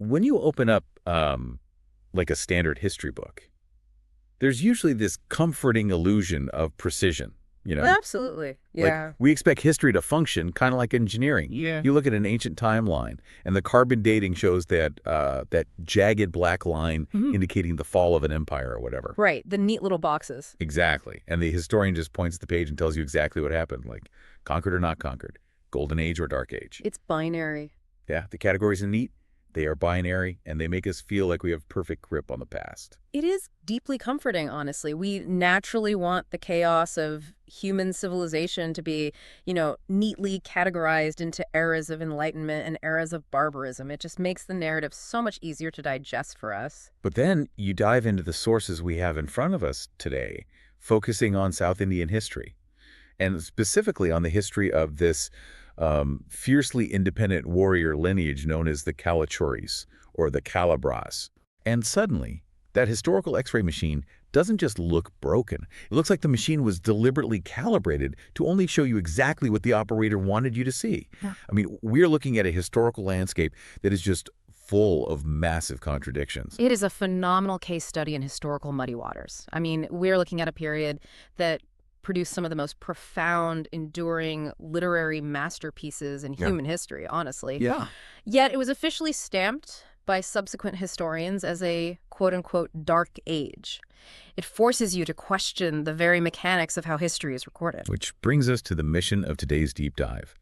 when you open up like a standard history book, there's usually this comforting illusion of precision, you know? Absolutely. Yeah. Like, we expect history to function kind of like engineering. Yeah. You look at an ancient timeline, and the carbon dating shows that that jagged black line indicating the fall of an empire or whatever. Right. The neat little boxes. Exactly. And the historian just points to the page and tells you exactly what happened, like conquered or not conquered, golden age or dark age. It's binary. Yeah, the categories are neat. They are binary, and they make us feel like we have perfect grip on the past. It is deeply comforting, honestly. We naturally want the chaos of human civilization to be, neatly categorized into eras of enlightenment and eras of barbarism. It just makes the narrative so much easier to digest for us. But then you dive into the sources we have in front of us today, focusing on South Indian history, and specifically on the history of this fiercely independent warrior lineage known as the Kalachuris, or the Kalabhras. And suddenly, that historical X-ray machine doesn't just look broken. It looks like the machine was deliberately calibrated to only show you exactly what the operator wanted you to see. Yeah. I mean, we're looking at a historical landscape that is just full of massive contradictions. It is a phenomenal case study in historical muddy waters. I mean, we're looking at a period that produced some of the most profound, enduring literary masterpieces in human history, honestly. Yeah. Yet it was officially stamped by subsequent historians as a quote-unquote dark age. It forces you to question the very mechanics of how history is recorded. Which brings us to the mission of today's deep dive.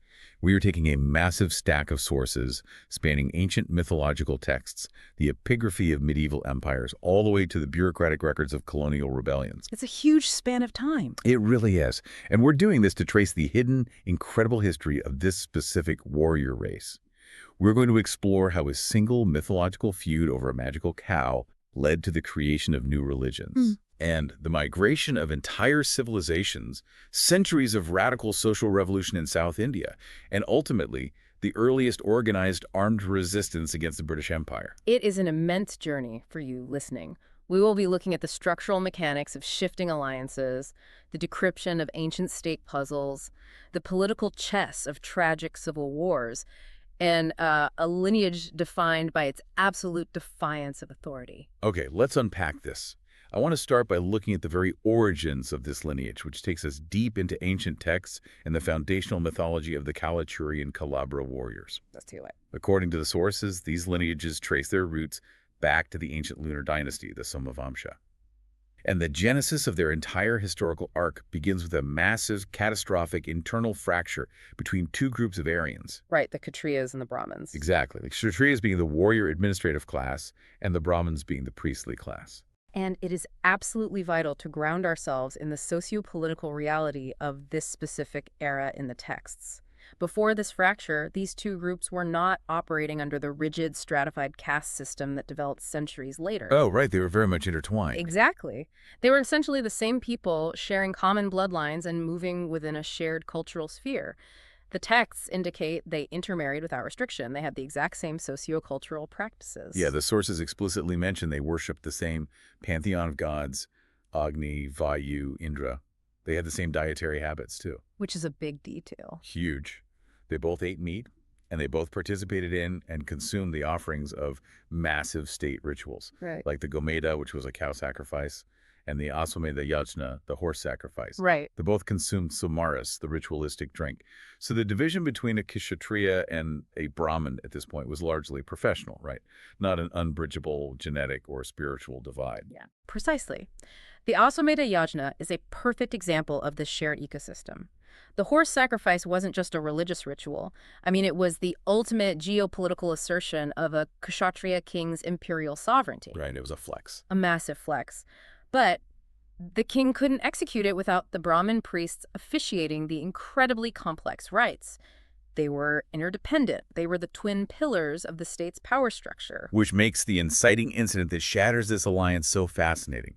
We are taking a massive stack of sources spanning ancient mythological texts, the epigraphy of medieval empires, all the way to the bureaucratic records of colonial rebellions. It's a huge span of time. It really is. And we're doing this to trace the hidden, incredible history of this specific warrior race. We're going to explore how a single mythological feud over a magical cow led to the creation of new religions. And the migration of entire civilizations, centuries of radical social revolution in South India, and ultimately, the earliest organized armed resistance against the British Empire. It is an immense journey for you listening. We will be looking at the structural mechanics of shifting alliances, the decryption of ancient state puzzles, the political chess of tragic civil wars, and a lineage defined by its absolute defiance of authority. Okay, let's unpack this. I want to start by looking at the very origins of this lineage, which takes us deep into ancient texts and the foundational mythology of the Kalachuri and Kalabhra warriors. Let's do it. According to the sources, these lineages trace their roots back to the ancient lunar dynasty, the Somavamsha. And the genesis of their entire historical arc begins with a massive, catastrophic internal fracture between two groups of Aryans. Right, the Kshatriyas and the Brahmins. Exactly. The Kshatriyas being the warrior administrative class and the Brahmins being the priestly class. And it is absolutely vital to ground ourselves in the socio-political reality of this specific era in the texts. Before this fracture, these two groups were not operating under the rigid stratified caste system that developed centuries later. Oh, right. They were very much intertwined. Exactly. They were essentially the same people sharing common bloodlines and moving within a shared cultural sphere. The texts indicate they intermarried without restriction. They had the exact same sociocultural practices. Yeah, the sources explicitly mention they worshipped the same pantheon of gods, Agni, Vayu, Indra. They had the same dietary habits, too. Which is a big detail. Huge. They both ate meat, and they both participated in and consumed the offerings of massive state rituals. Right. Like the Gomeda, which was a cow sacrifice, and the Aswamedha Yajna, the horse sacrifice. Right. They both consumed Sumaras, the ritualistic drink. So the division between a Kshatriya and a Brahmin at this point was largely professional, right? Not an unbridgeable genetic or spiritual divide. Yeah, precisely. The Aswamedha Yajna is a perfect example of this shared ecosystem. The horse sacrifice wasn't just a religious ritual. I mean, it was the ultimate geopolitical assertion of a Kshatriya king's imperial sovereignty. Right, it was a flex. A massive flex. But the king couldn't execute it without the Brahmin priests officiating the incredibly complex rites. They were interdependent. They were the twin pillars of the state's power structure. Which makes the inciting incident that shatters this alliance so fascinating.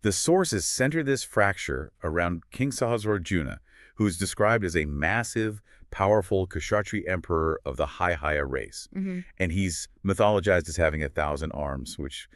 The sources center this fracture around King Sahasrarjuna, who is described as a massive, powerful Kshatri emperor of the Haya race. And he's mythologized as having 1,000 arms, which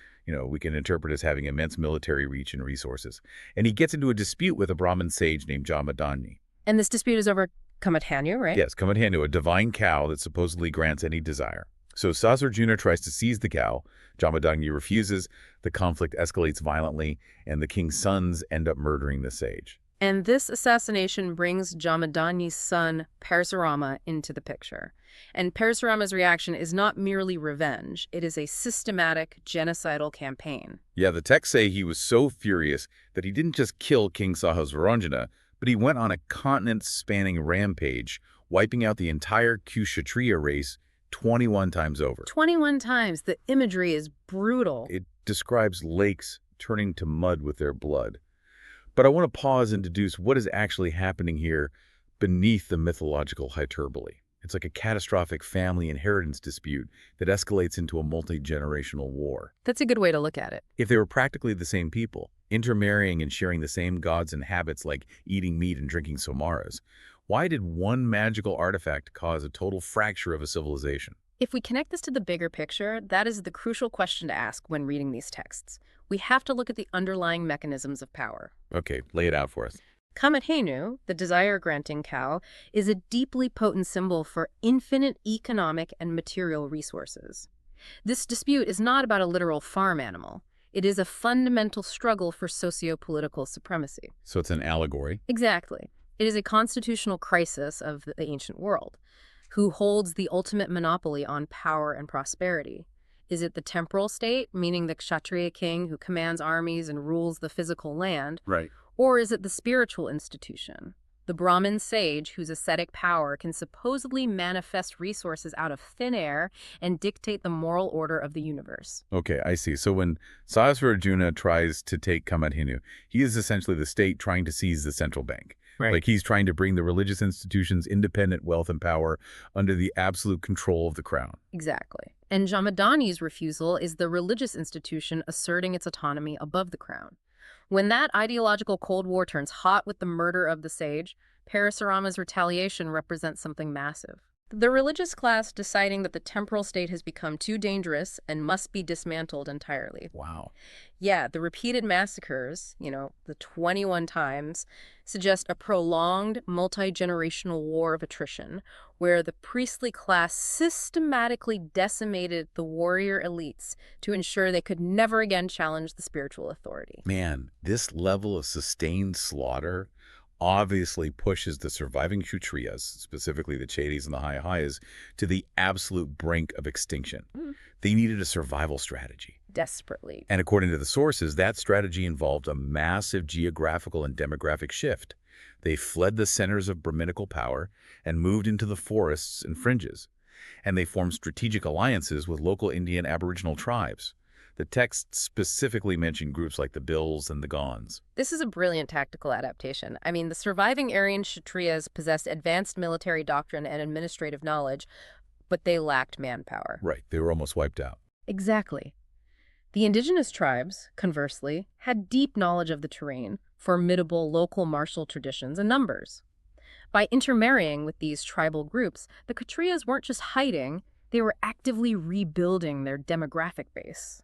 we can interpret as having immense military reach and resources. And he gets into a dispute with a Brahmin sage named Jamadagni. And this dispute is over Kamathanyu, right? Yes, Kamathanyu, a divine cow that supposedly grants any desire. So Sasarjuna tries to seize the cow. Jamadangi refuses. The conflict escalates violently, and the king's sons end up murdering the sage. And this assassination brings Jamadanyi's son, Parasurama, into the picture. And Parasurama's reaction is not merely revenge. It is a systematic, genocidal campaign. Yeah, the texts say he was so furious that he didn't just kill King Sahasraranjana, but he went on a continent-spanning rampage, wiping out the entire Kshatriya race 21 times over. 21 times. The imagery is brutal. It describes lakes turning to mud with their blood. But I want to pause and deduce what is actually happening here beneath the mythological hyperbole. It's like a catastrophic family inheritance dispute that escalates into a multi-generational war. That's a good way to look at it. If they were practically the same people, intermarrying and sharing the same gods and habits like eating meat and drinking somaras, why did one magical artifact cause a total fracture of a civilization? If we connect this to the bigger picture, that is the crucial question to ask when reading these texts. We have to look at the underlying mechanisms of power. Okay, lay it out for us. Kamadhenu, the desire-granting cow, is a deeply potent symbol for infinite economic and material resources. This dispute is not about a literal farm animal. It is a fundamental struggle for socio-political supremacy. So it's an allegory. Exactly. It is a constitutional crisis of the ancient world. Who holds the ultimate monopoly on power and prosperity? Is it the temporal state, meaning the Kshatriya king who commands armies and rules the physical land? Right. Or is it the spiritual institution, the Brahmin sage whose ascetic power can supposedly manifest resources out of thin air and dictate the moral order of the universe? Okay, I see. So when Sahasrarjuna tries to take Kamadhenu, he is essentially the state trying to seize the central bank. Right. Like he's trying to bring the religious institutions independent wealth and power under the absolute control of the crown. Exactly. And Jamadanyi's refusal is the religious institution asserting its autonomy above the crown. When that ideological Cold War turns hot with the murder of the sage, Parasurama's retaliation represents something massive. The religious class deciding that the temporal state has become too dangerous and must be dismantled entirely. Wow. Yeah, the repeated massacres, the 21 times, suggest a prolonged, multi-generational war of attrition where the priestly class systematically decimated the warrior elites to ensure they could never again challenge the spiritual authority. Man, this level of sustained slaughter obviously pushes the surviving Kshatriyas, specifically the Cheras and the Hayas, to the absolute brink of extinction. They needed a survival strategy. Desperately. And according to the sources, that strategy involved a massive geographical and demographic shift. They fled the centers of Brahminical power and moved into the forests and fringes. And they formed strategic alliances with local Indian Aboriginal tribes. The text specifically mentioned groups like the Bills and the Gonds. This is a brilliant tactical adaptation. I mean, the surviving Aryan Kshatriyas possessed advanced military doctrine and administrative knowledge, but they lacked manpower. Right, they were almost wiped out. Exactly. The indigenous tribes, conversely, had deep knowledge of the terrain, formidable local martial traditions, and numbers. By intermarrying with these tribal groups, the Kshatriyas weren't just hiding, they were actively rebuilding their demographic base.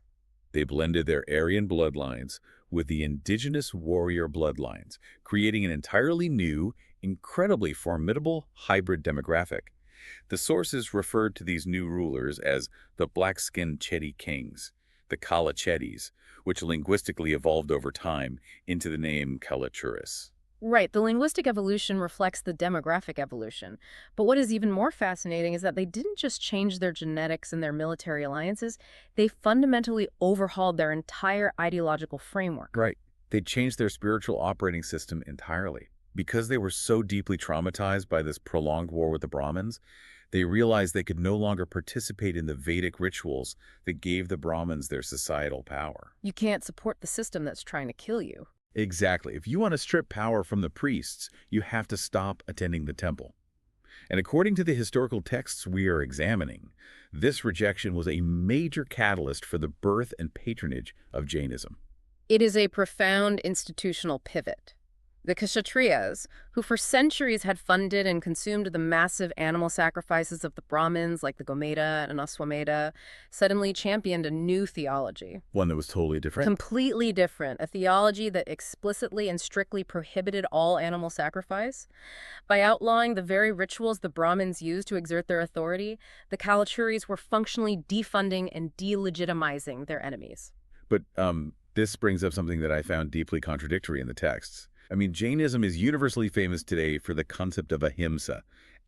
They blended their Aryan bloodlines with the indigenous warrior bloodlines, creating an entirely new, incredibly formidable hybrid demographic. The sources referred to these new rulers as the black-skinned Chedi kings, the Kala Chedis, which linguistically evolved over time into the name Kalachuris. Right, the linguistic evolution reflects the demographic evolution. But what is even more fascinating is that they didn't just change their genetics and their military alliances, they fundamentally overhauled their entire ideological framework. Right. They changed their spiritual operating system entirely. Because they were so deeply traumatized by this prolonged war with the Brahmins, they realized they could no longer participate in the Vedic rituals that gave the Brahmins their societal power. You can't support the system that's trying to kill you. Exactly. If you want to strip power from the priests, you have to stop attending the temple. And according to the historical texts we are examining, this rejection was a major catalyst for the birth and patronage of Jainism. It is a profound institutional pivot. The Kshatriyas, who for centuries had funded and consumed the massive animal sacrifices of the Brahmins like the Gomeda and Aswamedha, suddenly championed a new theology. One that was totally different. Completely different, a theology that explicitly and strictly prohibited all animal sacrifice. By outlawing the very rituals the Brahmins used to exert their authority, the Kalachuris were functionally defunding and delegitimizing their enemies. But this brings up something that I found deeply contradictory in the texts. I mean, Jainism is universally famous today for the concept of ahimsa,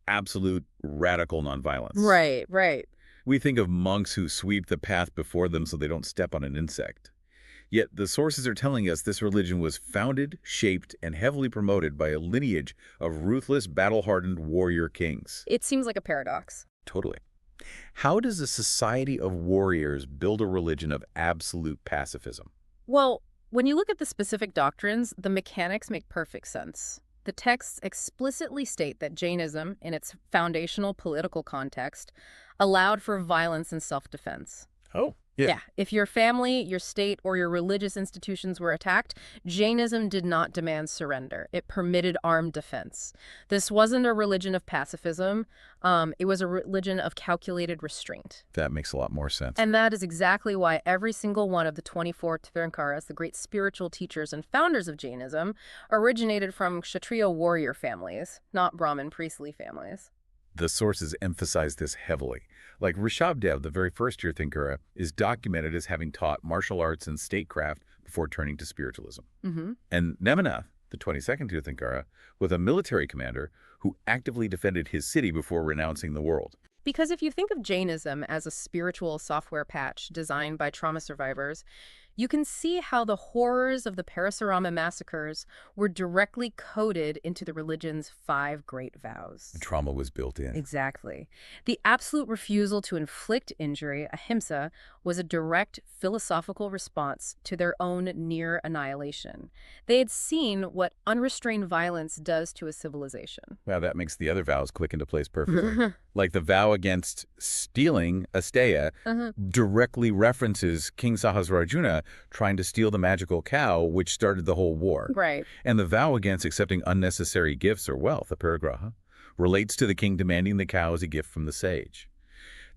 absolute radical nonviolence. Right, right. We think of monks who sweep the path before them so they don't step on an insect. Yet the sources are telling us this religion was founded, shaped, and heavily promoted by a lineage of ruthless, battle-hardened warrior kings. It seems like a paradox. Totally. How does a society of warriors build a religion of absolute pacifism? Well, when you look at the specific doctrines, the mechanics make perfect sense. The texts explicitly state that Jainism, in its foundational political context, allowed for violence and self-defense. Oh, Yeah, if your family, your state, or your religious institutions were attacked, Jainism did not demand surrender. It permitted armed defense. This wasn't a religion of pacifism. It was a religion of calculated restraint. That makes a lot more sense. And that is exactly why every single one of the 24 Tirukkuras, the great spiritual teachers and founders of Jainism, originated from Kshatriya warrior families, not Brahmin priestly families. The sources emphasize this heavily. Like Rishabdev, the very first Tirthankara, is documented as having taught martial arts and statecraft before turning to spiritualism. And Neminath, the 22nd Tirthankara, was a military commander who actively defended his city before renouncing the world. Because if you think of Jainism as a spiritual software patch designed by trauma survivors, you can see how the horrors of the Parasurama massacres were directly coded into the religion's 5 great vows. The trauma was built in. Exactly. The absolute refusal to inflict injury, ahimsa, was a direct philosophical response to their own near annihilation. They had seen what unrestrained violence does to a civilization. Wow, that makes the other vows click into place perfectly. Like the vow against stealing, asteya, directly references King Sahasrarjuna trying to steal the magical cow, which started the whole war. Right. And the vow against accepting unnecessary gifts or wealth, aparigraha, relates to the king demanding the cow as a gift from the sage.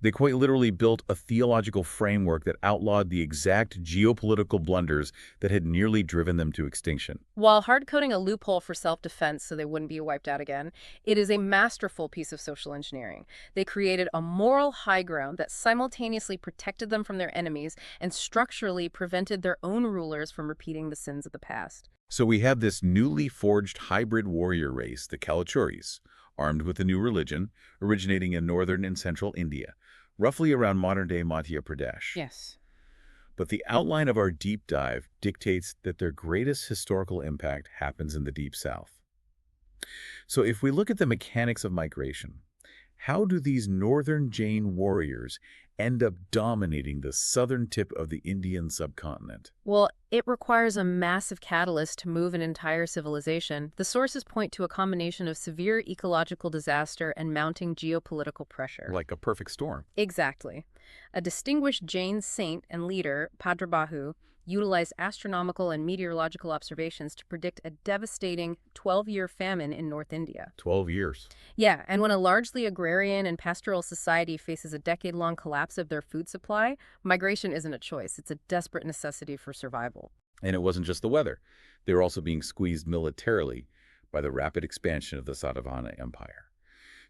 They quite literally built a theological framework that outlawed the exact geopolitical blunders that had nearly driven them to extinction. While hard-coding a loophole for self-defense so they wouldn't be wiped out again, it is a masterful piece of social engineering. They created a moral high ground that simultaneously protected them from their enemies and structurally prevented their own rulers from repeating the sins of the past. So we have this newly forged hybrid warrior race, the Kalachuris, armed with a new religion, originating in northern and central India, roughly around modern-day Madhya Pradesh. Yes. But the outline of our deep dive dictates that their greatest historical impact happens in the Deep South. So if we look at the mechanics of migration, how do these northern Jain warriors end up dominating the southern tip of the Indian subcontinent? Well, it requires a massive catalyst to move an entire civilization. The sources point to a combination of severe ecological disaster and mounting geopolitical pressure. Like a perfect storm. Exactly. A distinguished Jain saint and leader, Bhadrabahu, utilized astronomical and meteorological observations to predict a devastating 12-year famine in North India. 12 years. Yeah, and when a largely agrarian and pastoral society faces a decade-long collapse of their food supply, migration isn't a choice. It's a desperate necessity for survival. And it wasn't just the weather. They were also being squeezed militarily by the rapid expansion of the Satavahana Empire.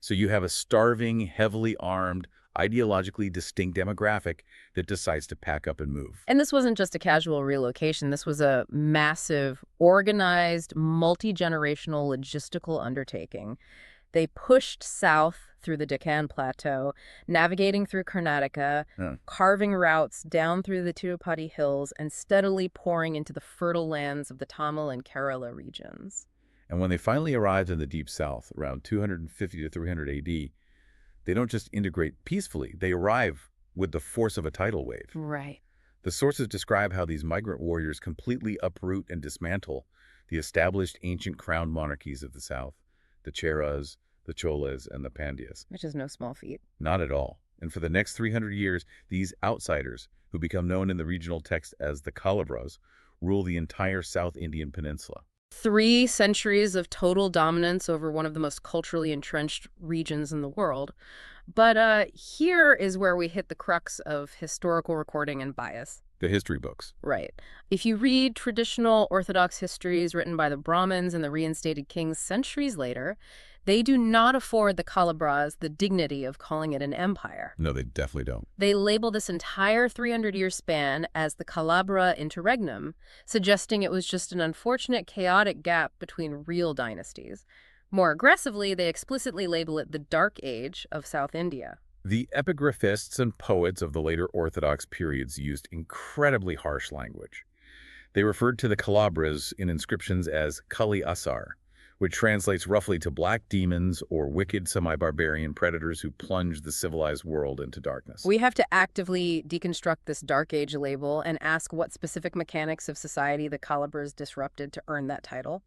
So you have a starving, heavily armed, ideologically distinct demographic that decides to pack up and move. And this wasn't just a casual relocation. This was a massive, organized, multi-generational logistical undertaking. They pushed south through the Deccan Plateau, navigating through Karnataka, carving routes down through the Tirupati Hills, and steadily pouring into the fertile lands of the Tamil and Kerala regions. And when they finally arrived in the Deep South, around 250 to 300 AD, they don't just integrate peacefully, they arrive with the force of a tidal wave. Right. The sources describe how these migrant warriors completely uproot and dismantle the established ancient crowned monarchies of the South, the Cheras, the Cholas, and the Pandyas. Which is no small feat. Not at all. And for the next 300 years, these outsiders, who become known in the regional text as the Kalabhras, rule the entire South Indian peninsula. 3 centuries of total dominance over one of the most culturally entrenched regions in the world. But here is where we hit the crux of historical recording and bias. The history books. Right. If you read traditional Orthodox histories written by the Brahmins and the reinstated kings centuries later, they do not afford the Kalabhras the dignity of calling it an empire. No, they definitely don't. They label this entire 300-year span as the Kalabhra Interregnum, suggesting it was just an unfortunate chaotic gap between real dynasties. More aggressively, they explicitly label it the Dark Age of South India. The epigraphists and poets of the later Orthodox periods used incredibly harsh language. They referred to the Kalabhras in inscriptions as Kali Asar, which translates roughly to black demons or wicked semi-barbarian predators who plunged the civilized world into darkness. We have to actively deconstruct this Dark Age label and ask what specific mechanics of society the Kalabhras disrupted to earn that title.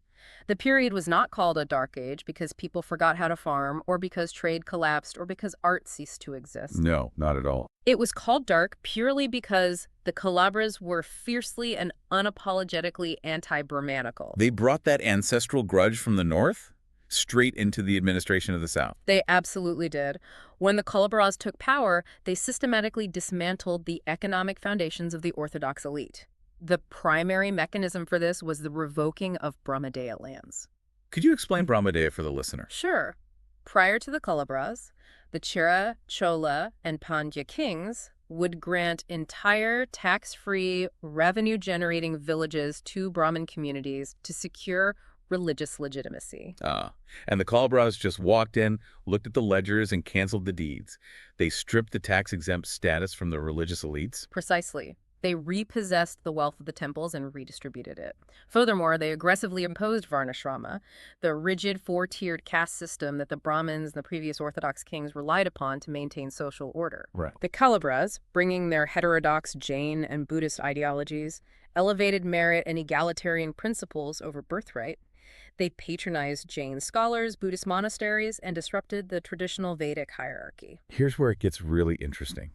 The period was not called a Dark Age because people forgot how to farm, or because trade collapsed, or because art ceased to exist. No, not at all. It was called dark purely because the Kalabhras were fiercely and unapologetically anti-Brahmanical. They brought that ancestral grudge from the north straight into the administration of the south. They absolutely did. When the Kalabhras took power, they systematically dismantled the economic foundations of the Orthodox elite. The primary mechanism for this was the revoking of Brahmadeya lands. Could you explain Brahmadeya for the listener? Sure. Prior to the Kalabhras, the Chera, Chola, and Pandya kings would grant entire tax-free, revenue-generating villages to Brahmin communities to secure religious legitimacy. And the Kalabhras just walked in, looked at the ledgers, and canceled the deeds. They stripped the tax-exempt status from the religious elites. Precisely. They repossessed the wealth of the temples and redistributed it. Furthermore, they aggressively imposed varnashrama, the rigid four-tiered caste system that the Brahmins and the previous Orthodox kings relied upon to maintain social order. Right. The Kalabhras, bringing their heterodox Jain and Buddhist ideologies, elevated merit and egalitarian principles over birthright. They patronized Jain scholars, Buddhist monasteries, and disrupted the traditional Vedic hierarchy. Here's where it gets really interesting.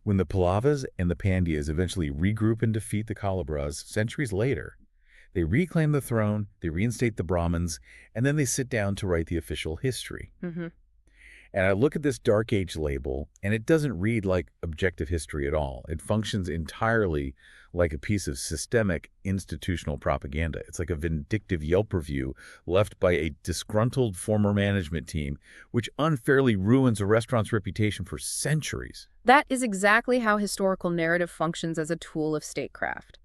When the Pallavas and the Pandyas eventually regroup and defeat the Kalabhras centuries later, they reclaim the throne, they reinstate the Brahmins, and then they sit down to write the official history. And I look at this Dark Age label, and it doesn't read like objective history at all. It functions entirely like a piece of systemic institutional propaganda. It's like a vindictive Yelp review left by a disgruntled former management team, which unfairly ruins a restaurant's reputation for centuries. That is exactly how historical narrative functions as a tool of statecraft.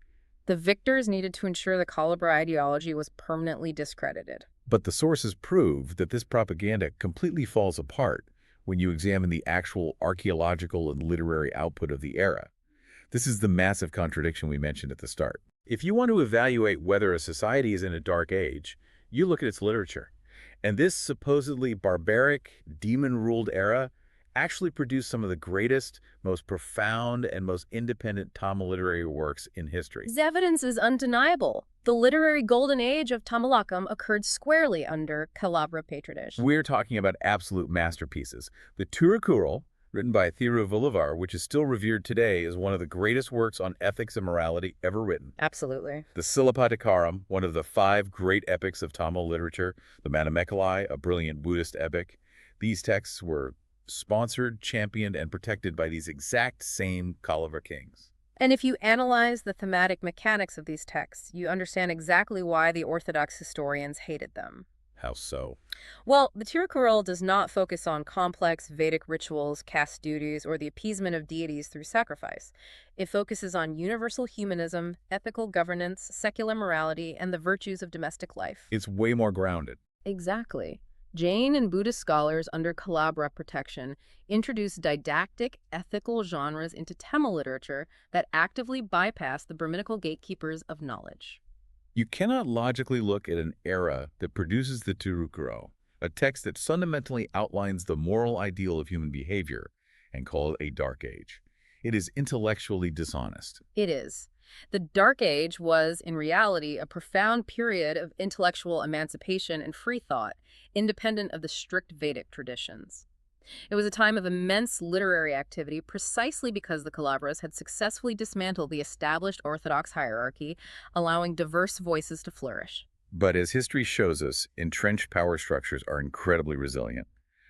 The victors needed to ensure the Kalabhra ideology was permanently discredited. But the sources prove that this propaganda completely falls apart when you examine the actual archaeological and literary output of the era. This is the massive contradiction we mentioned at the start. If you want to evaluate whether a society is in a dark age, you look at its literature. And this supposedly barbaric, demon-ruled era actually produced some of the greatest, most profound, and most independent Tamil literary works in history. This evidence is undeniable. The literary golden age of Tamilakam occurred squarely under Kalabhra patronage. We're talking about absolute masterpieces. The Tirukkural, written by Tiruvalluvar, which is still revered today, is one of the greatest works on ethics and morality ever written. Absolutely. The Silappatikaram, one of the 5 great epics of Tamil literature. The Manimekalai, a brilliant Buddhist epic. These texts were sponsored, championed, and protected by these exact same Kalabhra kings. And if you analyze the thematic mechanics of these texts, you understand exactly why the Orthodox historians hated them. How so? Well, the Tirukkural does not focus on complex Vedic rituals, caste duties, or the appeasement of deities through sacrifice. It focuses on universal humanism, ethical governance, secular morality, and the virtues of domestic life. It's way more grounded. Exactly. Jain and Buddhist scholars under Kalabhra protection introduced didactic, ethical genres into Tamil literature that actively bypass the Brahminical gatekeepers of knowledge. You cannot logically look at an era that produces the Tirukkural, a text that fundamentally outlines the moral ideal of human behavior, and call it a dark age. It is intellectually dishonest. It is. The Dark Age was, in reality, a profound period of intellectual emancipation and free thought, independent of the strict Vedic traditions. It was a time of immense literary activity precisely because the Kalabhras had successfully dismantled the established Orthodox hierarchy, allowing diverse voices to flourish. But as history shows us, entrenched power structures are incredibly resilient.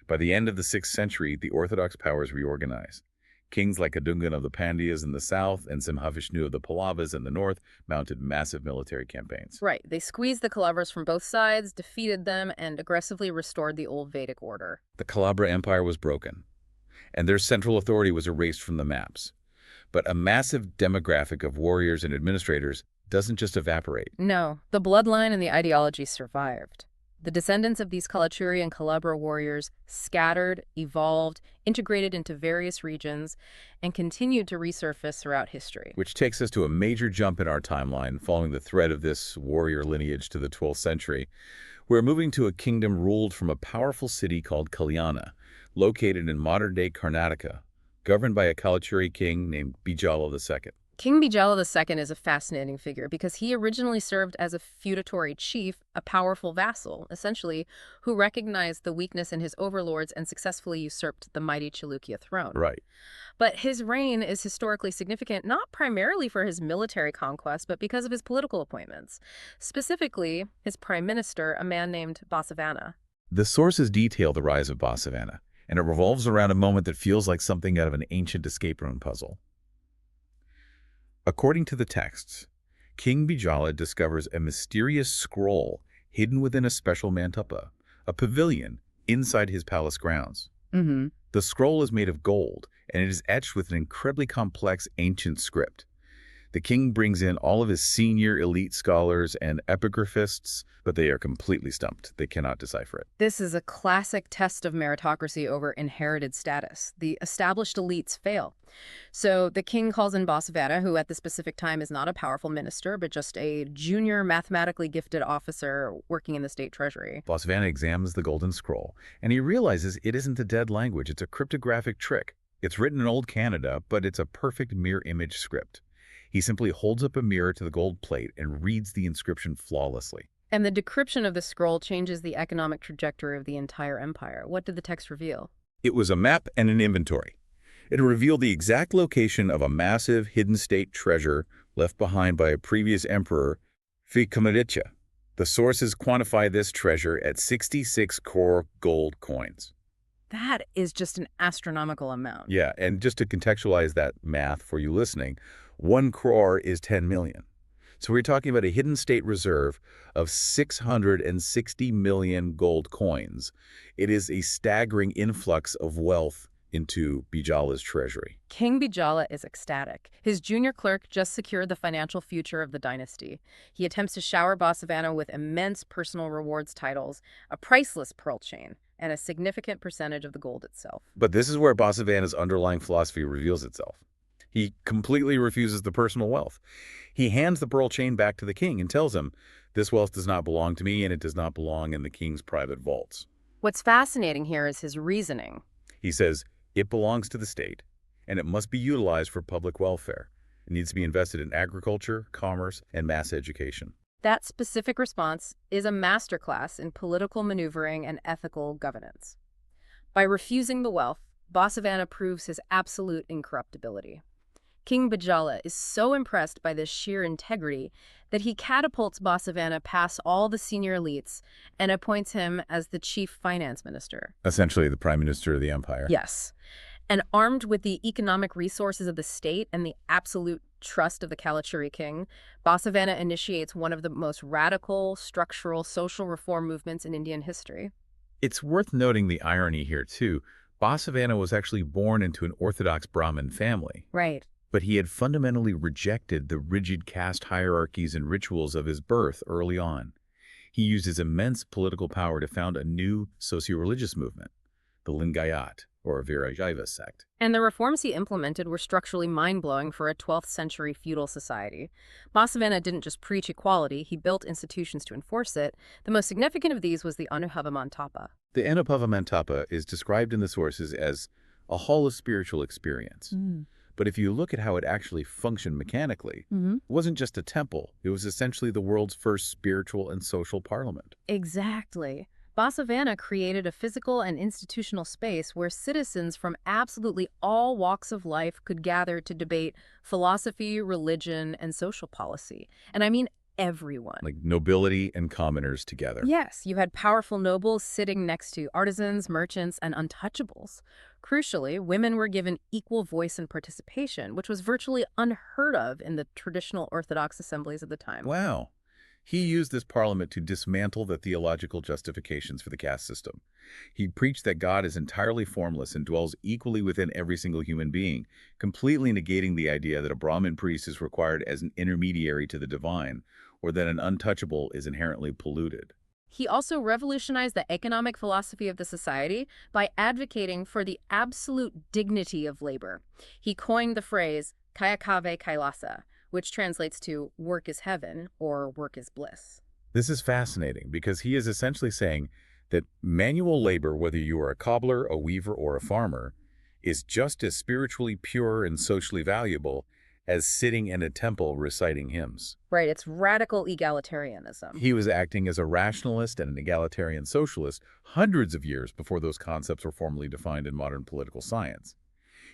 By the end of the 6th century, the orthodox powers reorganized. Kings like Adungan of the Pandyas in the south and Simhavishnu of the Pallavas in the north mounted massive military campaigns. Right. They squeezed the Kalabhras from both sides, defeated them, and aggressively restored the old Vedic order. The Kalabhra Empire was broken, and their central authority was erased from the maps. But a massive demographic of warriors and administrators doesn't just evaporate. No, the bloodline and the ideology survived. The descendants of these Kalachuri and Kalabhra warriors scattered, evolved, integrated into various regions, and continued to resurface throughout history. Which takes us to a major jump in our timeline following the thread of this warrior lineage to the 12th century. We're moving to a kingdom ruled from a powerful city called Kalyana, located in modern-day Karnataka, governed by a Kalachuri king named Bijala II. King Bijala II is a fascinating figure because he originally served as a feudatory chief, a powerful vassal, essentially, who recognized the weakness in his overlords and successfully usurped the mighty Chalukya throne. Right. But his reign is historically significant not primarily for his military conquest, but because of his political appointments. Specifically, his prime minister, a man named Basavana. The sources detail the rise of Basavana, and it revolves around a moment that feels like something out of an ancient escape room puzzle. According to the texts, King Bijala discovers a mysterious scroll hidden within a special mantupa, a pavilion inside his palace grounds. The scroll is made of gold, and it is etched with an incredibly complex ancient script. The king brings in all of his senior elite scholars and epigraphists, but they are completely stumped. They cannot decipher it. This is a classic test of meritocracy over inherited status. The established elites fail. So the king calls in Basavana, who at the specific time is not a powerful minister, but just a junior mathematically gifted officer working in the state treasury. Basavana examines the golden scroll, and he realizes it isn't a dead language. It's a cryptographic trick. It's written in Old Canada, but it's a perfect mirror image script. He simply holds up a mirror to the gold plate and reads the inscription flawlessly. And the decryption of the scroll changes the economic trajectory of the entire empire. What did the text reveal? It was a map and an inventory. It revealed the exact location of a massive hidden state treasure left behind by a previous emperor, Vikramaditya. The sources quantify this treasure at 66 crore gold coins. That is just an astronomical amount. Yeah, and just to contextualize that math for you listening, 1 crore is 10 million. So we're talking about a hidden state reserve of 660 million gold coins. It is a staggering influx of wealth into Bijala's treasury. King Bijala is ecstatic. His junior clerk just secured the financial future of the dynasty. He attempts to shower Basavana with immense personal rewards titles, a priceless pearl chain, and a significant percentage of the gold itself. But this is where Basavana's underlying philosophy reveals itself. He completely refuses the personal wealth. He hands the pearl chain back to the king and tells him, "This wealth does not belong to me and it does not belong in the king's private vaults." What's fascinating here is his reasoning. He says, it belongs to the state and it must be utilized for public welfare. It needs to be invested in agriculture, commerce, and mass education. That specific response is a masterclass in political maneuvering and ethical governance. By refusing the wealth, Basavana proves his absolute incorruptibility. King Bijala is so impressed by this sheer integrity that he catapults Basavana past all the senior elites and appoints him as the chief finance minister. Essentially the prime minister of the empire. Yes. And armed with the economic resources of the state and the absolute trust of the Kalachuri king, Basavana initiates one of the most radical, structural, social reform movements in Indian history. It's worth noting the irony here, too. Basavana was actually born into an Orthodox Brahmin family. Right. But he had fundamentally rejected the rigid caste hierarchies and rituals of his birth early on. He used his immense political power to found a new socio-religious movement, the Lingayat, or Virajaiva sect. And the reforms he implemented were structurally mind-blowing for a 12th century feudal society. Basavana didn't just preach equality, he built institutions to enforce it. The most significant of these was the Anubhava Mantapa. The Anubhava Mantapa is described in the sources as a hall of spiritual experience. But if you look at how it actually functioned mechanically, it wasn't just a temple. It was essentially the world's first spiritual and social parliament. Exactly. Basavana created a physical and institutional space where citizens from absolutely all walks of life could gather to debate philosophy, religion, and social policy. And I mean everyone. Like nobility and commoners together. Yes, you had powerful nobles sitting next to artisans, merchants, and untouchables. Crucially, women were given equal voice and participation, which was virtually unheard of in the traditional Orthodox assemblies of the time. Wow. He used this parliament to dismantle the theological justifications for the caste system. He preached that God is entirely formless and dwells equally within every single human being, completely negating the idea that a Brahmin priest is required as an intermediary to the divine, or that an untouchable is inherently polluted. He also revolutionized the economic philosophy of the society by advocating for the absolute dignity of labor. He coined the phrase kayakave kailasa, which translates to work is heaven or work is bliss. This is fascinating because he is essentially saying that manual labor, whether you are a cobbler, a weaver, or a farmer, is just as spiritually pure and socially valuable as sitting in a temple reciting hymns. Right, it's radical egalitarianism. He was acting as a rationalist and an egalitarian socialist hundreds of years before those concepts were formally defined in modern political science.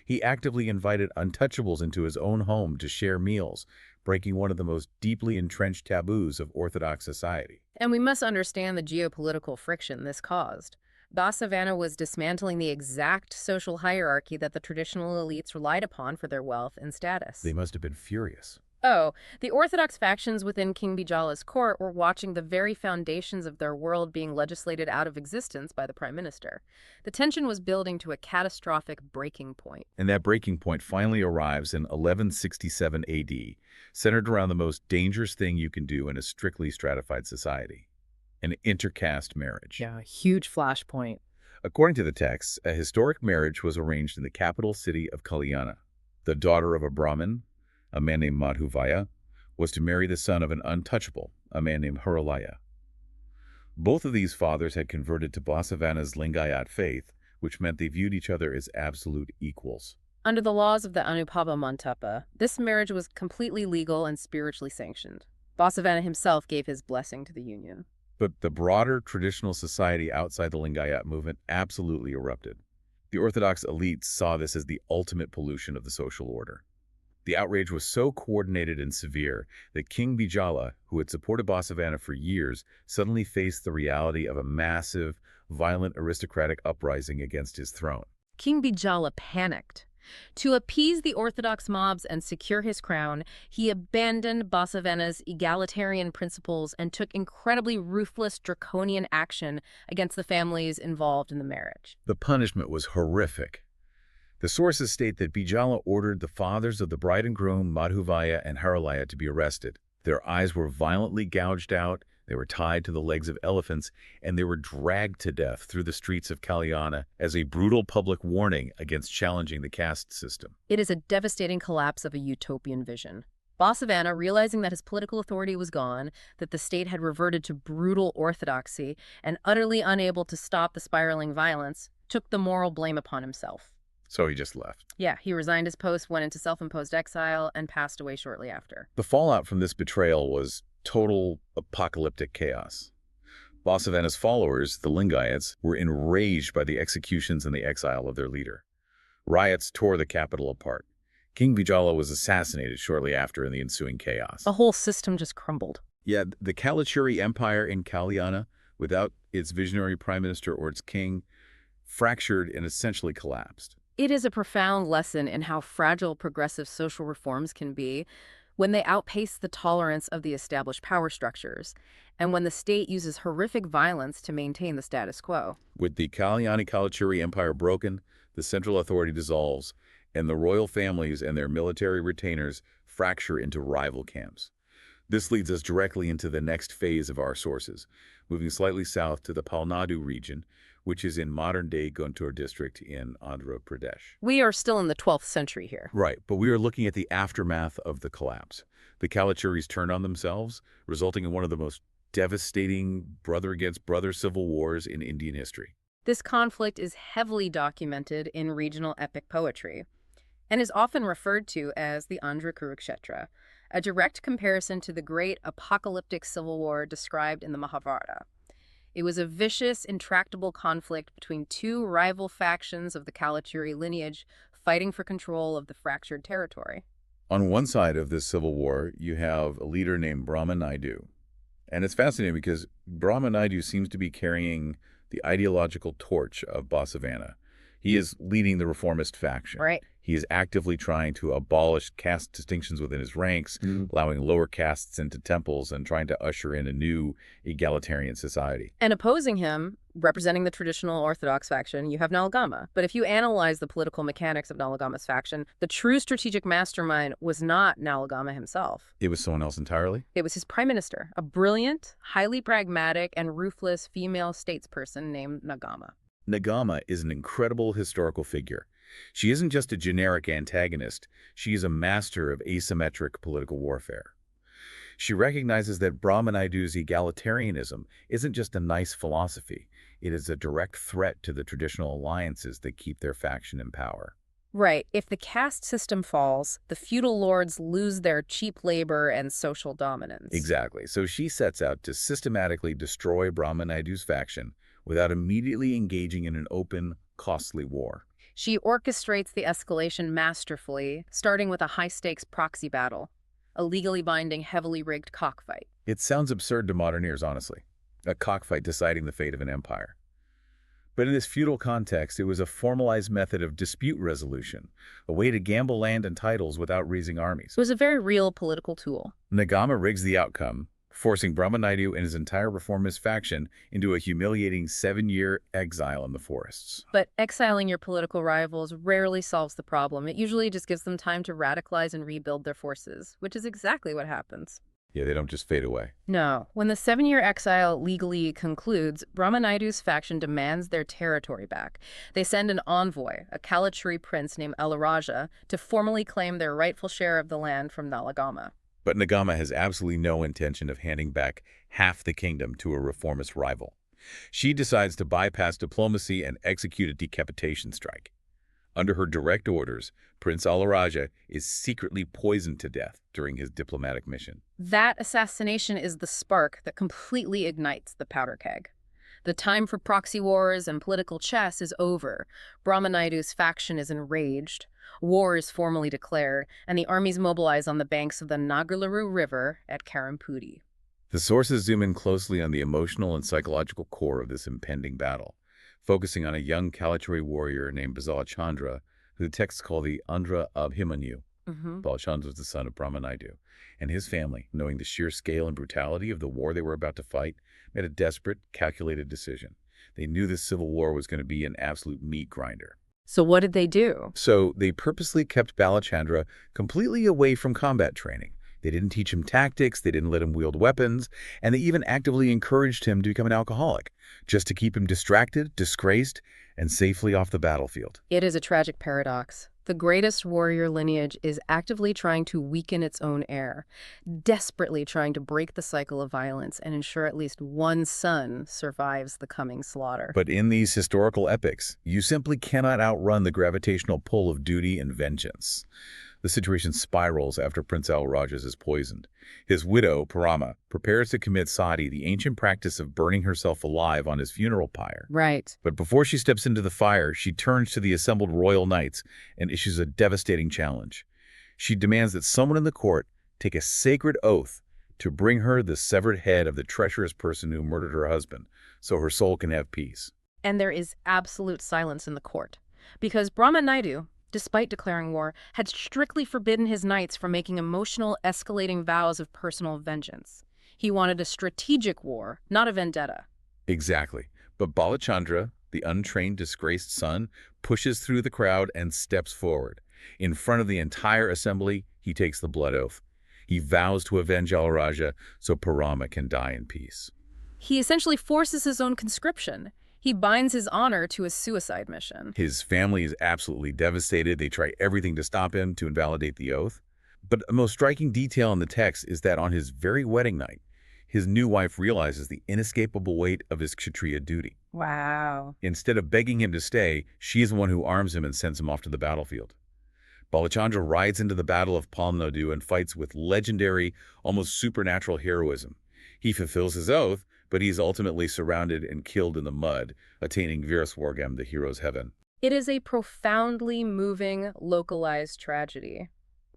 He actively invited untouchables into his own home to share meals, breaking one of the most deeply entrenched taboos of Orthodox society. And we must understand the geopolitical friction this caused. Basavana was dismantling the exact social hierarchy that the traditional elites relied upon for their wealth and status. They must have been furious. Oh, the Orthodox factions within King Bijala's court were watching the very foundations of their world being legislated out of existence by the prime minister. The tension was building to a catastrophic breaking point. And that breaking point finally arrives in 1167 AD, centered around the most dangerous thing you can do in a strictly stratified society: an intercaste marriage. Yeah, a huge flashpoint. According to the text, a historic marriage was arranged in the capital city of Kalyana. The daughter of a Brahmin, a man named Madhuvaya, was to marry the son of an untouchable, a man named Haralaya. Both of these fathers had converted to Basavana's Lingayat faith, which meant they viewed each other as absolute equals. Under the laws of the Anupava Mantapa, this marriage was completely legal and spiritually sanctioned. Basavana himself gave his blessing to the union. But the broader traditional society outside the Lingayat movement absolutely erupted. The Orthodox elites saw this as the ultimate pollution of the social order. The outrage was so coordinated and severe that King Bijala, who had supported Basavana for years, suddenly faced the reality of a massive, violent aristocratic uprising against his throne. King Bijala panicked. To appease the Orthodox mobs and secure his crown, he abandoned Basavana's egalitarian principles and took incredibly ruthless, draconian action against the families involved in the marriage. The punishment was horrific. The sources state that Bijala ordered the fathers of the bride and groom, Madhuvaya and Haralaya, to be arrested. Their eyes were violently gouged out, they were tied to the legs of elephants, and they were dragged to death through the streets of Kalyana as a brutal public warning against challenging the caste system. It is a devastating collapse of a utopian vision. Basavana, realizing that his political authority was gone, that the state had reverted to brutal orthodoxy, and utterly unable to stop the spiraling violence, took the moral blame upon himself. So he just left. Yeah, he resigned his post, went into self-imposed exile, and passed away shortly after. The fallout from this betrayal was total apocalyptic chaos. Basavana's followers, the Lingayats, were enraged by the executions and the exile of their leader. Riots tore the capital apart. King Bijala was assassinated shortly after in the ensuing chaos. The whole system just crumbled. Yeah, the Kalachuri Empire in Kalyana, without its visionary prime minister or its king, fractured and essentially collapsed. It is a profound lesson in how fragile progressive social reforms can be when they outpace the tolerance of the established power structures, and when the state uses horrific violence to maintain the status quo. With the Kalyani-Kalachuri Empire broken, the central authority dissolves, and the royal families and their military retainers fracture into rival camps. This leads us directly into the next phase of our sources, moving slightly south to the Nadu region, which is in modern-day Guntur district in Andhra Pradesh. We are still in the 12th century here. Right, but we are looking at the aftermath of the collapse. The Kalachuris turned on themselves, resulting in one of the most devastating brother-against-brother civil wars in Indian history. This conflict is heavily documented in regional epic poetry and is often referred to as the Andhra Kurukshetra, a direct comparison to the great apocalyptic civil war described in the Mahabharata. It was a vicious, intractable conflict between two rival factions of the Kalachuri lineage fighting for control of the fractured territory. On one side of this civil war, you have a leader named Brahma Naidu. And it's fascinating because Brahma Naidu seems to be carrying the ideological torch of Basavana. He is leading the reformist faction. Right. He is actively trying to abolish caste distinctions within his ranks, allowing lower castes into temples, and trying to usher in a new egalitarian society. And opposing him, representing the traditional Orthodox faction, you have Nalagama. But if you analyze the political mechanics of Nalagama's faction, the true strategic mastermind was not Nalagama himself. It was someone else entirely? It was his prime minister, a brilliant, highly pragmatic, and ruthless female statesperson named Nagama. Nagama is an incredible historical figure. She isn't just a generic antagonist, she is a master of asymmetric political warfare. She recognizes that Brahma Naidu's egalitarianism isn't just a nice philosophy, it is a direct threat to the traditional alliances that keep their faction in power. Right. If the caste system falls, the feudal lords lose their cheap labor and social dominance. Exactly. So she sets out to systematically destroy Brahma Naidu's faction without immediately engaging in an open, costly war. She orchestrates the escalation masterfully, starting with a high-stakes proxy battle, a legally binding, heavily rigged cockfight. It sounds absurd to modern ears, honestly. A cockfight deciding the fate of an empire. But in this feudal context, it was a formalized method of dispute resolution, a way to gamble land and titles without raising armies. It was a very real political tool. Nagama rigs the outcome, forcing Brahma Naidu and his entire reformist faction into a humiliating 7-year exile in the forests. But exiling your political rivals rarely solves the problem. It usually just gives them time to radicalize and rebuild their forces, which is exactly what happens. Yeah, they don't just fade away. No. When the 7-year exile legally concludes, Brahma Naidu's faction demands their territory back. They send an envoy, a Kalachuri prince named Elaraja, to formally claim their rightful share of the land from Nalagama. But Nagama has absolutely no intention of handing back half the kingdom to a reformist rival. She decides to bypass diplomacy and execute a decapitation strike. Under her direct orders, Prince Elaraja is secretly poisoned to death during his diplomatic mission. That assassination is the spark that completely ignites the powder keg. The time for proxy wars and political chess is over. Brahma Naidu's faction is enraged. War is formally declared, and the armies mobilize on the banks of the Nagalaru River at Karampudi. The sources zoom in closely on the emotional and psychological core of this impending battle, focusing on a young Kalachuri warrior named Balachandra, who the texts call the Andhra of Himanyu. Balachandra was the son of Brahma Naidu, and his family, knowing the sheer scale and brutality of the war they were about to fight, made a desperate, calculated decision. They knew this civil war was going to be an absolute meat grinder. So what did they do? So they purposely kept Balachandra completely away from combat training. They didn't teach him tactics, they didn't let him wield weapons, and they even actively encouraged him to become an alcoholic, just to keep him distracted, disgraced, and safely off the battlefield. It is a tragic paradox. The greatest warrior lineage is actively trying to weaken its own heir, desperately trying to break the cycle of violence and ensure at least one son survives the coming slaughter. But in these historical epics, you simply cannot outrun the gravitational pull of duty and vengeance. The situation spirals after Prince Elaraja is poisoned. His widow, Parama, prepares to commit sati, the ancient practice of burning herself alive on his funeral pyre. Right. But before she steps into the fire, she turns to the assembled royal knights and issues a devastating challenge. She demands that someone in the court take a sacred oath to bring her the severed head of the treacherous person who murdered her husband, so her soul can have peace. And there is absolute silence in the court, because Brahma Naidu, despite declaring war, had strictly forbidden his knights from making emotional, escalating vows of personal vengeance. He wanted a strategic war, not a vendetta. Exactly. But Balachandra, the untrained, disgraced son, pushes through the crowd and steps forward. In front of the entire assembly, he takes the blood oath. He vows to avenge Elaraja so Parama can die in peace. He essentially forces his own conscription. He binds his honor to a suicide mission. His family is absolutely devastated. They try everything to stop him, to invalidate the oath. But a most striking detail in the text is that on his very wedding night, his new wife realizes the inescapable weight of his Kshatriya duty. Wow. Instead of begging him to stay, she is the one who arms him and sends him off to the battlefield. Balachandra rides into the Battle of Palnadu and fights with legendary, almost supernatural heroism. He fulfills his oath, but he's ultimately surrounded and killed in the mud, attaining Viraswargam, the hero's heaven. It is a profoundly moving, localized tragedy.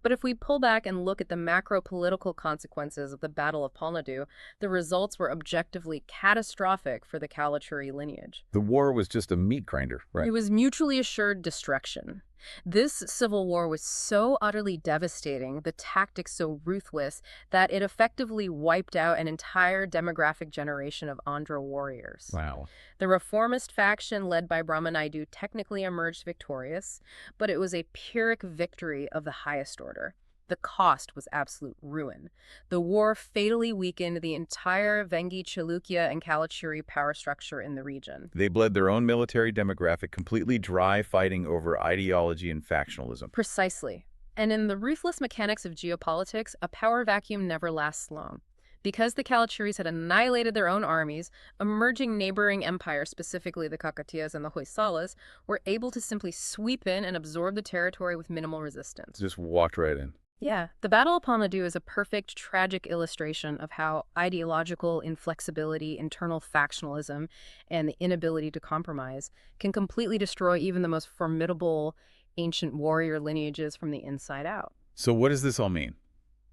But if we pull back and look at the macro-political consequences of the Battle of Nadu, the results were objectively catastrophic for the Kalachuri lineage. The war was just a meat grinder, right? It was mutually assured destruction. This civil war was so utterly devastating, the tactics so ruthless, that it effectively wiped out an entire demographic generation of Andhra warriors. Wow. The reformist faction led by Naidu technically emerged victorious, but it was a Pyrrhic victory of the highest order. The cost was absolute ruin. The war fatally weakened the entire Vengi, Chalukya, and Kalachuri power structure in the region. They bled their own military demographic completely dry, fighting over ideology and factionalism. Precisely. And in the ruthless mechanics of geopolitics, a power vacuum never lasts long. Because the Kalachuris had annihilated their own armies, emerging neighboring empires, specifically the Kakatiyas and the Hoysalas, were able to simply sweep in and absorb the territory with minimal resistance. Just walked right in. Yeah, the Battle of Nadu is a perfect, tragic illustration of how ideological inflexibility, internal factionalism, and the inability to compromise can completely destroy even the most formidable ancient warrior lineages from the inside out. So what does this all mean?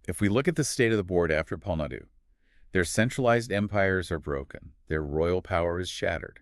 If we look at the state of the board after Nadu, their centralized empires are broken. Their royal power is shattered.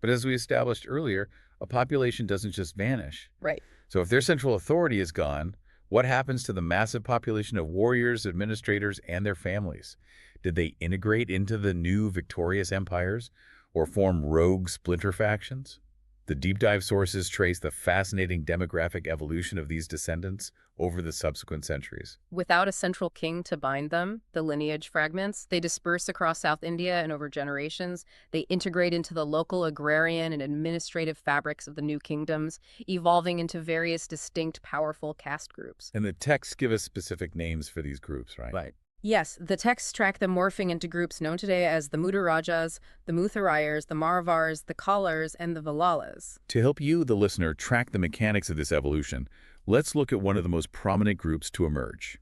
But as we established earlier, a population doesn't just vanish. Right. So if their central authority is gone, what happens to the massive population of warriors, administrators, and their families? Did they integrate into the new victorious empires or form rogue splinter factions? The deep dive sources trace the fascinating demographic evolution of these descendants over the subsequent centuries. Without a central king to bind them, the lineage fragments, they disperse across South India and over generations. They integrate into the local agrarian and administrative fabrics of the new kingdoms, evolving into various distinct, powerful caste groups. And the texts give us specific names for these groups, right? Right. Yes, the texts track them morphing into groups known today as the Mudarajas, the Mutharayars, the Maravars, the Kalars, and the Valalas. To help you, the listener, track the mechanics of this evolution, let's look at one of the most prominent groups to emerge,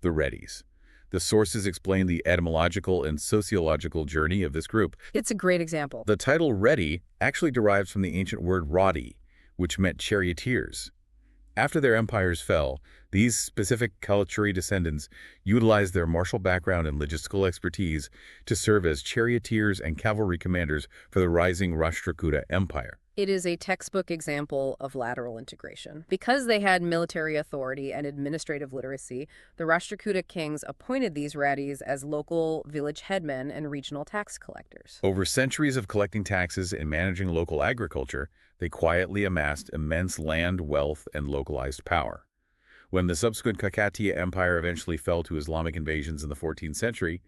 the Reddys. The sources explain the etymological and sociological journey of this group. It's a great example. The title Reddy actually derives from the ancient word Radi, which meant charioteers. After their empires fell, these specific Kalachuri descendants utilized their martial background and logistical expertise to serve as charioteers and cavalry commanders for the rising Rashtrakuta Empire. It is a textbook example of lateral integration. Because they had military authority and administrative literacy, the Rashtrakuta kings appointed these Radis as local village headmen and regional tax collectors. Over centuries of collecting taxes and managing local agriculture, they quietly amassed immense land, wealth, and localized power. When the subsequent Kakatiya Empire eventually fell to Islamic invasions in the 14th century,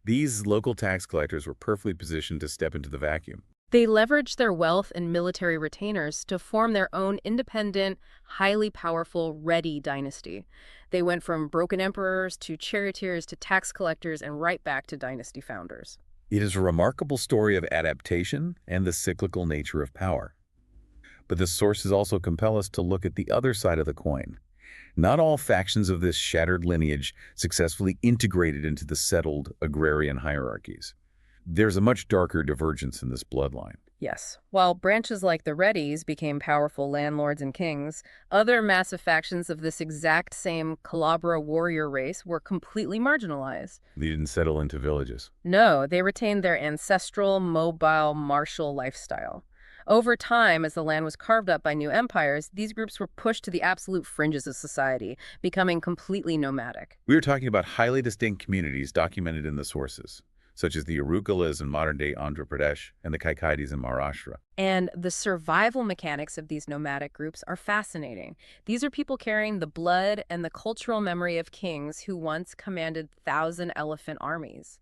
these local tax collectors were perfectly positioned to step into the vacuum. They leveraged their wealth and military retainers to form their own independent, highly powerful Reddy dynasty. They went from broken emperors to charioteers to tax collectors and right back to dynasty founders. It is a remarkable story of adaptation and the cyclical nature of power. But the sources also compel us to look at the other side of the coin. Not all factions of this shattered lineage successfully integrated into the settled agrarian hierarchies. There's a much darker divergence in this bloodline. Yes. While branches like the Reddys became powerful landlords and kings, other massive factions of this exact same Kalabhra warrior race were completely marginalized. They didn't settle into villages. No, they retained their ancestral, mobile, martial lifestyle. Over time, as the land was carved up by new empires, these groups were pushed to the absolute fringes of society, becoming completely nomadic. We are talking about highly distinct communities documented in the sources, such as the Tirukkural in modern-day Andhra Pradesh and the Kaikaitis in Maharashtra. And the survival mechanics of these nomadic groups are fascinating. These are people carrying the blood and the cultural memory of kings who once commanded thousand-elephant armies.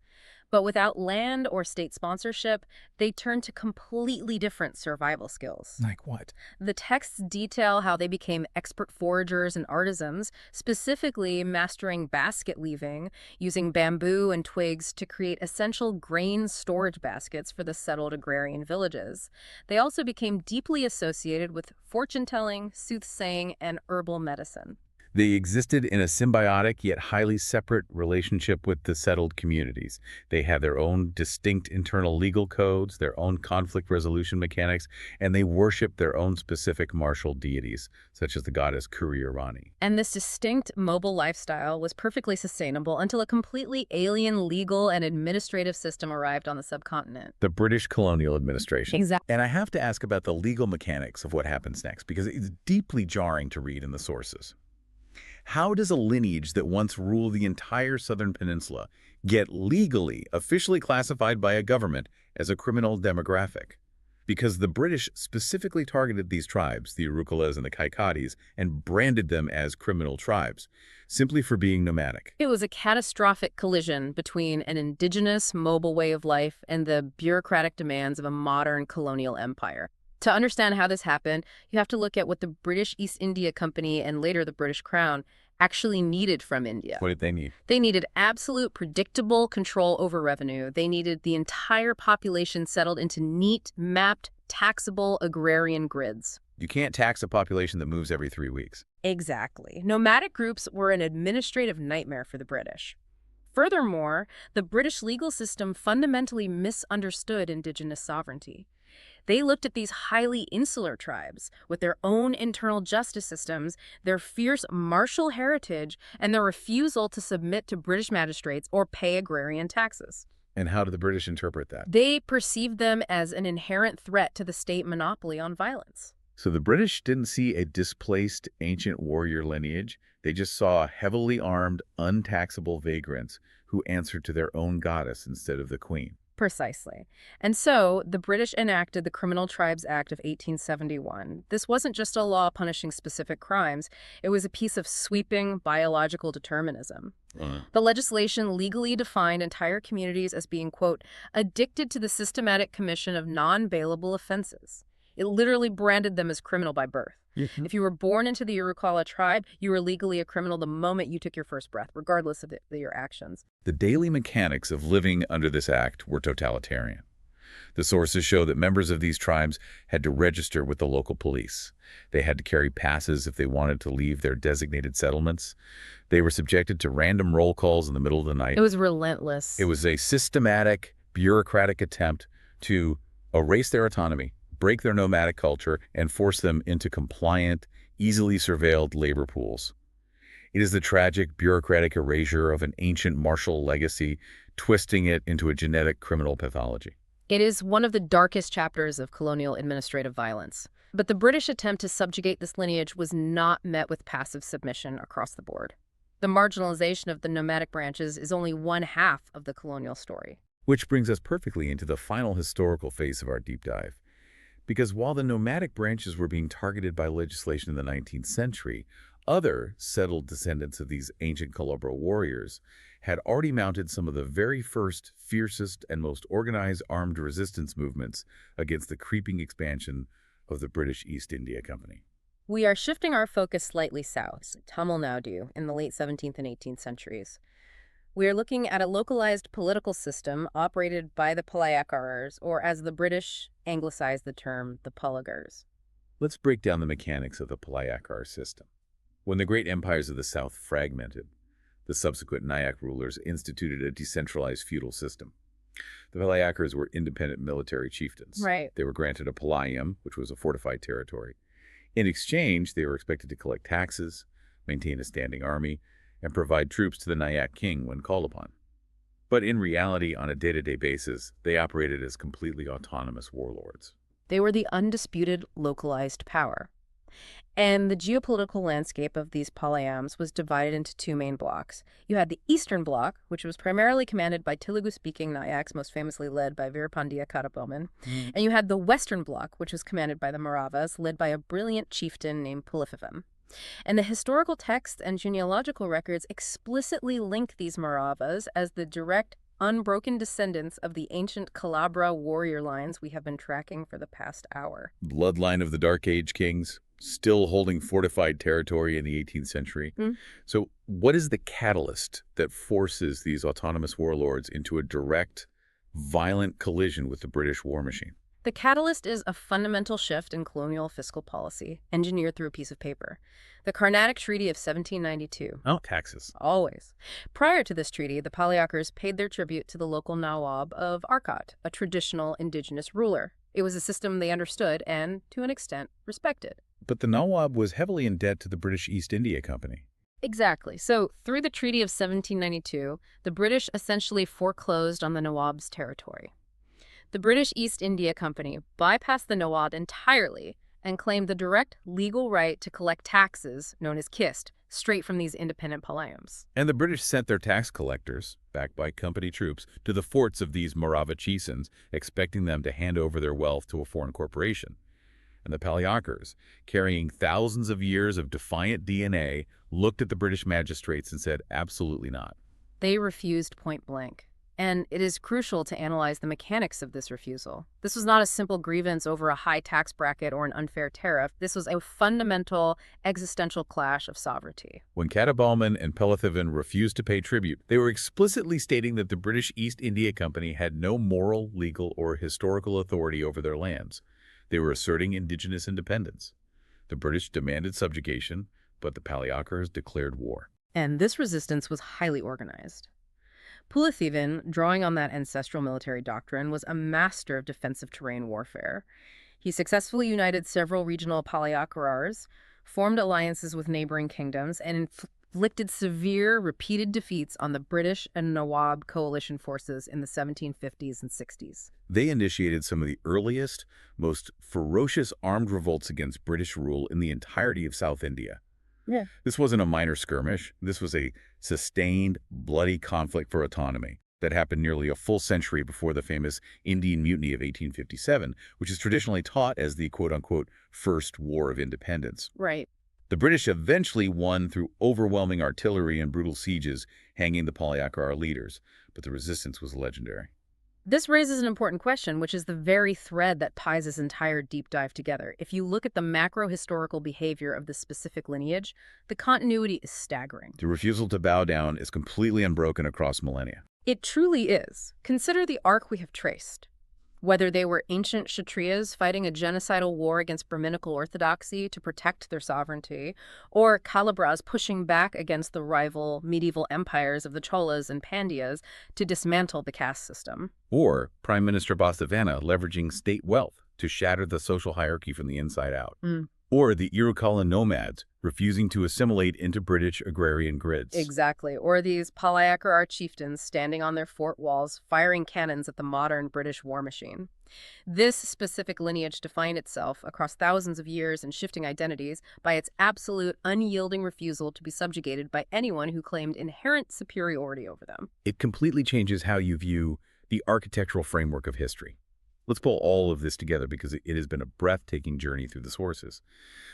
But without land or state sponsorship, they turn to completely different survival skills. Like what? The texts detail how they became expert foragers and artisans, specifically mastering basket weaving, using bamboo and twigs to create essential grain storage baskets for the settled agrarian villages. They also became deeply associated with fortune-telling, soothsaying, and herbal medicine. They existed in a symbiotic yet highly separate relationship with the settled communities. They had their own distinct internal legal codes, their own conflict resolution mechanics, and they worshiped their own specific martial deities, such as the goddess Rani. And this distinct mobile lifestyle was perfectly sustainable until a completely alien legal and administrative system arrived on the subcontinent. The British colonial administration. Exactly. And I have to ask about the legal mechanics of what happens next, because it's deeply jarring to read in the sources. How does a lineage that once ruled the entire southern peninsula get legally, officially classified by a government as a criminal demographic? Because the British specifically targeted these tribes, the Tirukkural and the Kaikadis, and branded them as criminal tribes, simply for being nomadic. It was a catastrophic collision between an indigenous, mobile way of life and the bureaucratic demands of a modern colonial empire. To understand how this happened, you have to look at what the British East India Company and later the British Crown actually needed from India. What did they need? They needed absolute, predictable control over revenue. They needed the entire population settled into neat, mapped, taxable agrarian grids. You can't tax a population that moves every 3 weeks. Exactly. Nomadic groups were an administrative nightmare for the British. Furthermore, the British legal system fundamentally misunderstood indigenous sovereignty. They looked at these highly insular tribes with their own internal justice systems, their fierce martial heritage, and their refusal to submit to British magistrates or pay agrarian taxes. And how do the British interpret that? They perceived them as an inherent threat to the state monopoly on violence. So the British didn't see a displaced ancient warrior lineage. They just saw heavily armed, untaxable vagrants who answered to their own goddess instead of the queen. Precisely. And so, the British enacted the Criminal Tribes Act of 1871. This wasn't just a law punishing specific crimes, it was a piece of sweeping biological determinism. The legislation legally defined entire communities as being, quote, addicted to the systematic commission of non-bailable offenses. It literally branded them as criminal by birth. If you were born into the Tirukkural tribe, you were legally a criminal the moment you took your first breath, regardless of your actions. The daily mechanics of living under this act were totalitarian. The sources show that members of these tribes had to register with the local police. They had to carry passes if they wanted to leave their designated settlements. They were subjected to random roll calls in the middle of the night. It was relentless. It was a systematic, bureaucratic attempt to erase their autonomy, break their nomadic culture, and force them into compliant, easily surveilled labor pools. It is the tragic, bureaucratic erasure of an ancient martial legacy, twisting it into a genetic criminal pathology. It is one of the darkest chapters of colonial administrative violence. But the British attempt to subjugate this lineage was not met with passive submission across the board. The marginalization of the nomadic branches is only one half of the colonial story. Which brings us perfectly into the final historical phase of our deep dive. Because while the nomadic branches were being targeted by legislation in the 19th century, other settled descendants of these ancient Kalabhra warriors had already mounted some of the very first, fiercest, and most organized armed resistance movements against the creeping expansion of the British East India Company. We are shifting our focus slightly south, Tamil Nadu, in the late 17th and 18th centuries. We are looking at a localized political system operated by the Palayakars, or as the British anglicized the term, the Palagars. Let's break down the mechanics of the Palayakar system. When the great empires of the south fragmented, the subsequent Nayak rulers instituted a decentralized feudal system. The Palayakars were independent military chieftains. Right. They were granted a palayam, which was a fortified territory. In exchange, they were expected to collect taxes, maintain a standing army, and provide troops to the Nayak king when called upon. But in reality, on a day-to-day basis, they operated as completely autonomous warlords. They were the undisputed localized power. And the geopolitical landscape of these palayams was divided into two main blocks. You had the Eastern Bloc, which was primarily commanded by Telugu-speaking Nayaks, most famously led by Pandya Karaboman. And you had the Western Bloc, which was commanded by the Maravas, led by a brilliant chieftain named Pallava. And the historical texts and genealogical records explicitly link these Maravas as the direct, unbroken descendants of the ancient Kalabhra warrior lines we have been tracking for the past hour. Bloodline of the Dark Age kings, still holding fortified territory in the 18th century. So what is the catalyst that forces these autonomous warlords into a direct, violent collision with the British war machine? The catalyst is a fundamental shift in colonial fiscal policy, engineered through a piece of paper. The Carnatic Treaty of 1792. Oh, taxes. Always. Prior to this treaty, the Palyakars paid their tribute to the local Nawab of Arcot, a traditional indigenous ruler. It was a system they understood and, to an extent, respected. But the Nawab was heavily in debt to the British East India Company. Exactly. So, through the Treaty of 1792, the British essentially foreclosed on the Nawab's territory. The British East India Company bypassed the Nawab entirely and claimed the direct legal right to collect taxes, known as kist, straight from these independent palayams. And the British sent their tax collectors, backed by company troops, to the forts of these Morava chieftains, expecting them to hand over their wealth to a foreign corporation. And the Palyakars, carrying thousands of years of defiant DNA, looked at the British magistrates and said, absolutely not. They refused point blank. And it is crucial to analyze the mechanics of this refusal. This was not a simple grievance over a high tax bracket or an unfair tariff. This was a fundamental existential clash of sovereignty. When Katabalman and Pelathavan refused to pay tribute, they were explicitly stating that the British East India Company had no moral, legal, or historical authority over their lands. They were asserting indigenous independence. The British demanded subjugation, but the Palyakars declared war. And this resistance was highly organized. Pulathivan, drawing on that ancestral military doctrine, was a master of defensive terrain warfare. He successfully united several regional Palyakars, formed alliances with neighboring kingdoms, and inflicted severe, repeated defeats on the British and Nawab coalition forces in the 1750s and 60s. They initiated some of the earliest, most ferocious armed revolts against British rule in the entirety of South India. Yeah. This wasn't a minor skirmish. This was a sustained, bloody conflict for autonomy that happened nearly a full century before the famous Indian Mutiny of 1857, which is traditionally taught as the quote-unquote First War of Independence. Right. The British eventually won through overwhelming artillery and brutal sieges, hanging the Palyakar leaders, but the resistance was legendary. This raises an important question, which is the very thread that ties this entire deep dive together. If you look at the macro-historical behavior of this specific lineage, the continuity is staggering. The refusal to bow down is completely unbroken across millennia. It truly is. Consider the arc we have traced. Whether they were ancient Kshatriyas fighting a genocidal war against Brahminical orthodoxy to protect their sovereignty, or Kalabhras pushing back against the rival medieval empires of the Cholas and Pandyas to dismantle the caste system. Or Prime Minister Bastavana leveraging state wealth to shatter the social hierarchy from the inside out. Or the Tirukkural nomads refusing to assimilate into British agrarian grids. Exactly. Or these Palayakar chieftains standing on their fort walls, firing cannons at the modern British war machine. This specific lineage defined itself across thousands of years and shifting identities by its absolute, unyielding refusal to be subjugated by anyone who claimed inherent superiority over them. It completely changes how you view the architectural framework of history. Let's pull all of this together because it has been a breathtaking journey through the sources.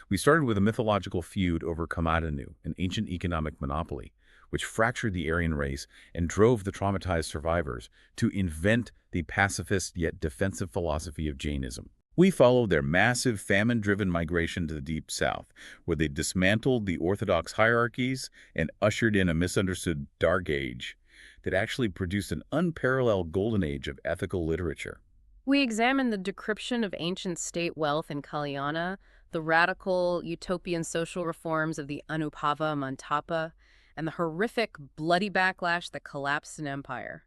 We started with a mythological feud over Kamadanu, an ancient economic monopoly, which fractured the Aryan race and drove the traumatized survivors to invent the pacifist yet defensive philosophy of Jainism. We followed their massive famine-driven migration to the Deep South, where they dismantled the orthodox hierarchies and ushered in a misunderstood Dark Age that actually produced an unparalleled golden age of ethical literature. We examine the decryption of ancient state wealth in Kalyana, the radical utopian social reforms of the Anupava Mantapa, and the horrific, bloody backlash that collapsed an empire.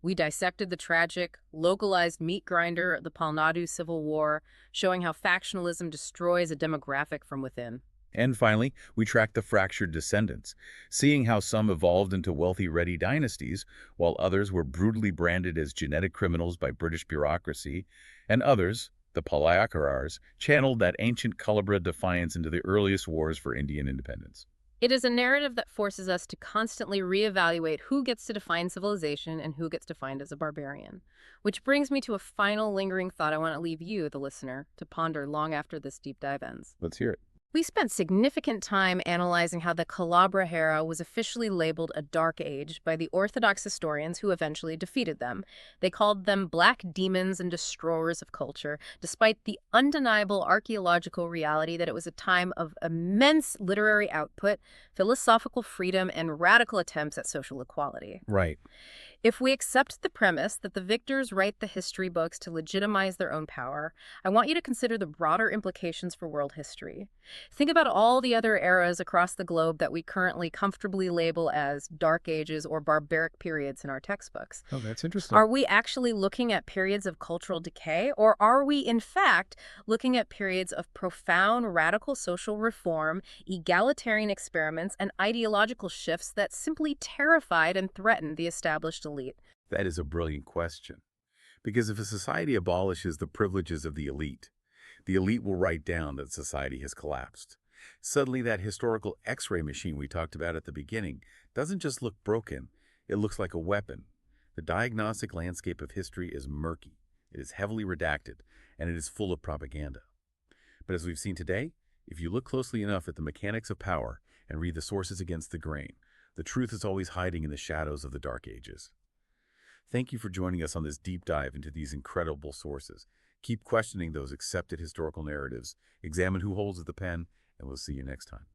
We dissected the tragic, localized meat grinder of the Nadu Civil War, showing how factionalism destroys a demographic from within. And finally, we tracked the fractured descendants, seeing how some evolved into wealthy, ready dynasties, while others were brutally branded as genetic criminals by British bureaucracy, and others, the Palyakars, channeled that ancient Kalabhra defiance into the earliest wars for Indian independence. It is a narrative that forces us to constantly reevaluate who gets to define civilization and who gets defined as a barbarian. Which brings me to a final lingering thought I want to leave you, the listener, to ponder long after this deep dive ends. Let's hear it. We spent significant time analyzing how the Kalabhra era was officially labeled a dark age by the Orthodox historians who eventually defeated them. They called them black demons and destroyers of culture, despite the undeniable archaeological reality that it was a time of immense literary output, philosophical freedom, and radical attempts at social equality. Right. If we accept the premise that the victors write the history books to legitimize their own power, I want you to consider the broader implications for world history. Think about all the other eras across the globe that we currently comfortably label as dark ages or barbaric periods in our textbooks. Oh, that's interesting. Are we actually looking at periods of cultural decay, or are we, in fact, looking at periods of profound radical social reform, egalitarian experiments, and ideological shifts that simply terrified and threatened the established elite? That is a brilliant question. Because if a society abolishes the privileges of the elite will write down that society has collapsed. Suddenly, that historical X-ray machine we talked about at the beginning doesn't just look broken, it looks like a weapon. The diagnostic landscape of history is murky, it is heavily redacted, and it is full of propaganda. But as we've seen today, if you look closely enough at the mechanics of power and read the sources against the grain, the truth is always hiding in the shadows of the Dark Ages. Thank you for joining us on this deep dive into these incredible sources. Keep questioning those accepted historical narratives, examine who holds the pen, and we'll see you next time.